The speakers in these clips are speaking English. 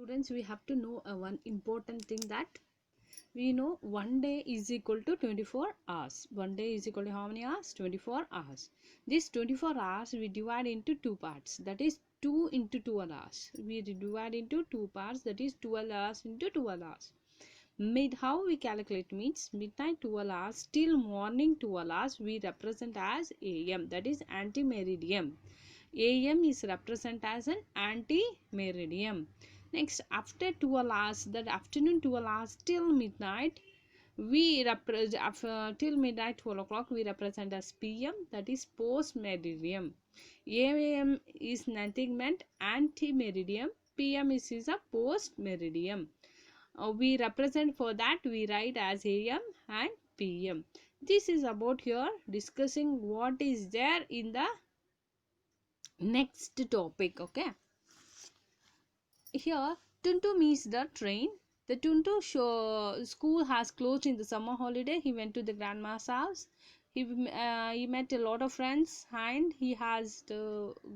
Students, we have to know one important thing, that we know one day is equal to 24 hours. One day is equal to how many hours? 24 hours. This 24 hours we divide into two parts, that is 2 into 12 hours. We divide into two parts, that is 12 hours into 12 hours. How we calculate means midnight 12 hours till morning 12 hours we represent as AM, that is anti-meridian. AM is represented as an anti-meridian. Next, after 12 hours, that afternoon 12 hours till midnight, we represent till midnight 12 o'clock we represent as PM, that is post-meridian. AM is nothing meant anti-meridian, PM is a post-meridian. We represent for that, we write as AM and PM. This is about here discussing what is there in the next topic. Okay, here Tuntu meets the train. The Tuntu school has closed in the summer holiday. He went to the grandma's house. He met a lot of friends and he has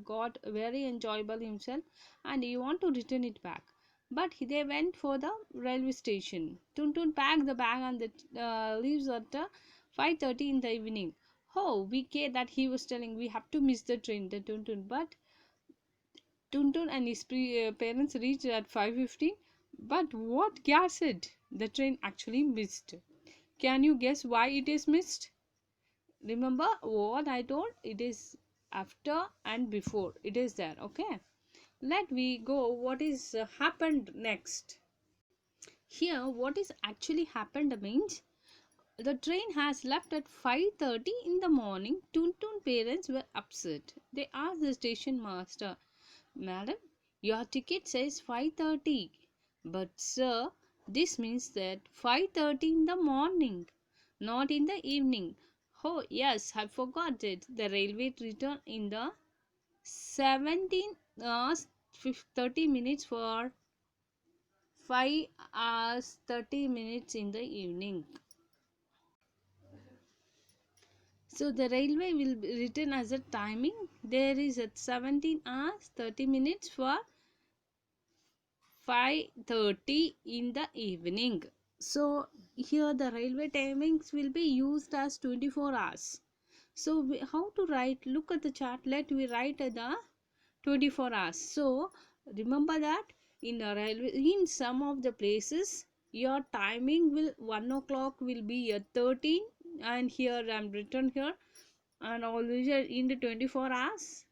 got very enjoyable himself, and he want to return it back, but they went for the railway station. Tuntun packed the bag and leaves at 5:30 in the evening. Oh, we care that he was telling we have to miss the train, the Tuntun, but Tuntun and his parents reached at 5:15. But what gas it? The train actually missed. Can you guess why it is missed? Remember what I told? It is after and before. It is there. Okay. Let we go. What is happened next? Here, what is actually happened means the train has left at 5:30 in the morning. Tuntun parents were upset. They asked the station master, "Madam, your ticket says 5:30. But sir, this means that 5:30 in the morning, not in the evening." "Oh yes, I forgot it. The railway return in the 17 hours 30 minutes for 5 hours 30 minutes in the evening." So the railway will be written as a timing. There is at 17 hours 30 minutes for 5:30 in the evening. So here the railway timings will be used as 24 hours. So how to write? Look at the chart. Let we write the 24 hours. So remember that in a railway, in some of the places your timing will 1 o'clock will be at 13, and here I am written here, and always in the 24 hours.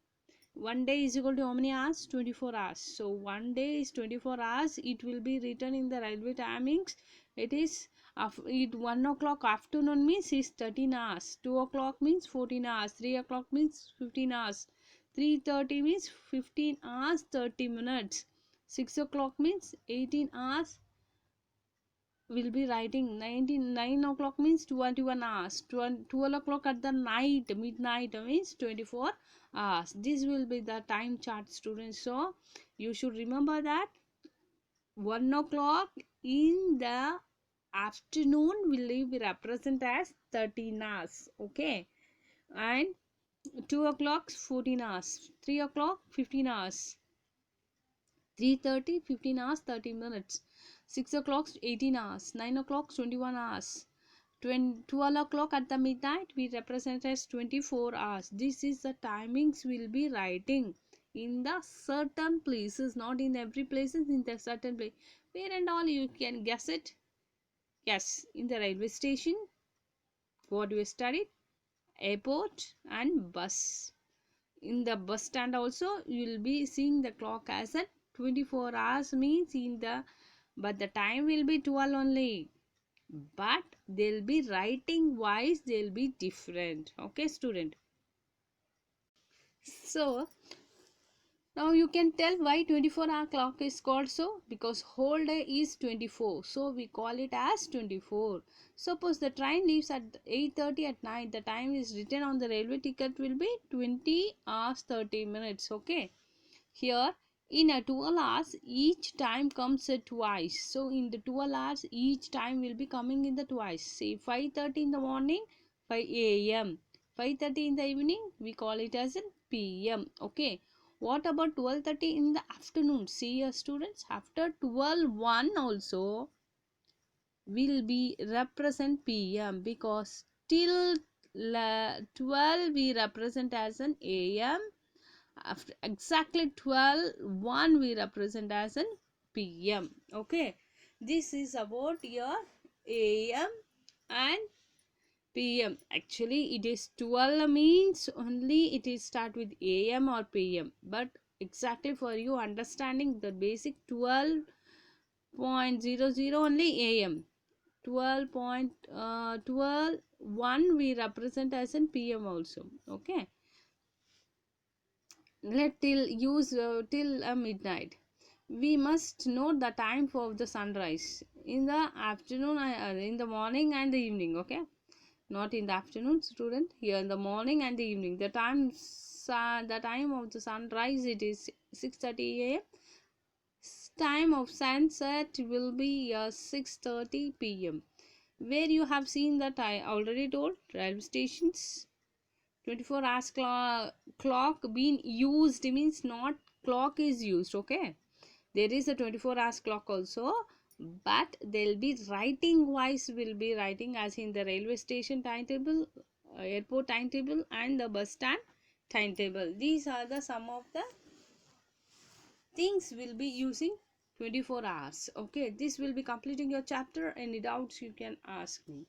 One day is equal to how many hours? 24 hours. So one day is 24 hours. It will be written in the railway timings. It is 1 o'clock afternoon means is 13 hours. 2 o'clock means 14 hours. 3 o'clock means 15 hours. 3:30 means 15 hours 30 minutes. 6 o'clock means 18 hours. Will be writing 9 o'clock means 21 hours. 12 o'clock at the night, midnight means 24 hours. This will be the time chart, students. So you should remember that 1 o'clock in the afternoon will be represented as 13 hours. Okay, and 2 o'clock 14 hours, 3 o'clock 15 hours, 3:30 15 hours 30 minutes, 6 o'clock 18 hours, 9 o'clock 21 hours, 12 o'clock at the midnight we represent as 24 hours. This is the timings we'll be writing in the certain places, not in every places, in the certain place. Where and all you can guess it? Yes, in the railway station. What we studied? Airport and bus. In the bus stand also you will be seeing the clock as a 24 hours means in the, but the time will be 12 only, but they'll be writing wise, they'll be different. Okay, student. So now you can tell why 24-hour clock is called so, because whole day is 24, so we call it as 24. Suppose the train leaves at 8:30 at night, the time is written on the railway ticket will be 20 hours 30 minutes. Okay, here in a 12 hours each time comes twice. So in the 12 hours each time will be coming in the twice. Say 5:30 in the morning, 5 a.m. 5:30 in the evening, we call it as a PM. Okay, What about 12:30 in the afternoon? See your students, after 12:01 also will be represent PM, because till 12 we represent as an AM. After exactly 12:01 we represent as an PM. Okay, this is about your AM and PM. Actually it is 12 means only it is start with AM or PM, but exactly for you understanding the basic 12.00 only AM. 12.1 we represent as in PM also. Okay, let till use till midnight. We must note the time for the sunrise in the afternoon, in the morning and the evening. Okay, not in the afternoon, student, here in the morning and the evening. The time of the sunrise, it is 6:30 a.m. Time of sunset will be 6:30 p.m. Where you have seen that I already told, railway stations. 24 hours clock being used means not clock is used. Okay, there is a 24 hours clock also, but they'll be writing wise, will be writing as in the railway station timetable, airport timetable and the bus stand timetable. These are the some of the things will be using 24 hours. Okay, this will be completing your chapter. Any doubts you can ask me.